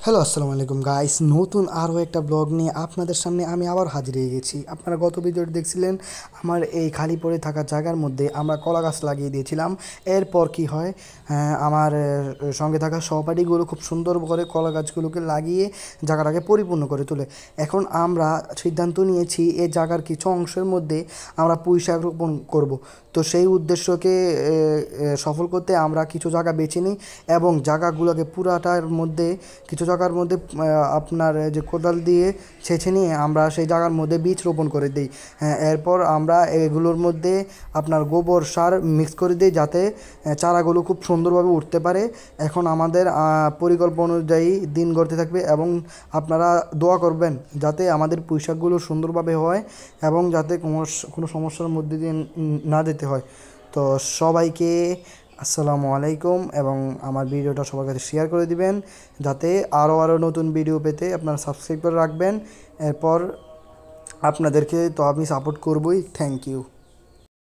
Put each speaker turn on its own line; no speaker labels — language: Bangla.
হ্যালো, আসসালামু আলাইকুম গাইস। নতুন আরও একটা ব্লগ নিয়ে আপনাদের সামনে আমি আবার হাজির হয়ে গেছি। আপনারা গত ভিডিওটি দেখছিলেন, আমার এই খালি পড়ে থাকা জায়গার মধ্যে আমরা কলা গাছ লাগিয়ে দিয়েছিলাম। এরপর কি হয়, আমার সঙ্গে থাকা সহপাঠীগুলো খুব সুন্দর করে কলা গাছগুলোকে লাগিয়ে জায়গাটাকে পরিপূর্ণ করে তোলে। এখন আমরা সিদ্ধান্ত নিয়েছি এই জায়গার কিছু অংশের মধ্যে আমরা পুঁই শাক রোপণ করব। তো সেই উদ্দেশ্যকে সফল করতে আমরা কিছু জায়গা বেছে নিই এবং জায়গাগুলোকে পুরাটার মধ্যে কিছু জায়গার মধ্যে আপনার যে কোদাল দিয়ে ছেঁচে নিয়ে আমরা সেই জায়গার মধ্যে বীজ রোপণ করে দিই। এরপর আমরা এগুলোর মধ্যে আপনার গোবর সার মিক্স করে দিই যাতে চারাগুলো খুব সুন্দরভাবে উঠতে পারে। এখন আমাদের পরিকল্পনা অনুযায়ী দিন গড়তে থাকবে এবং আপনারা দোয়া করবেন যাতে আমাদের পুঁইশাকগুলো সুন্দরভাবে হয় এবং যাতে কোনো সমস্যার মধ্যে দিয়ে না যেতে হয়। তো সবাইকে আসসালামু আলাইকুম, এবং আমার ভিডিওটা সবার কাছে শেয়ার করে দিবেন যাতে আরও নতুন ভিডিও পেতে আপনারা সাবস্ক্রাইব করে রাখবেন। এরপর আপনাদেরকে তো আমি সাপোর্ট করবই। Thank you.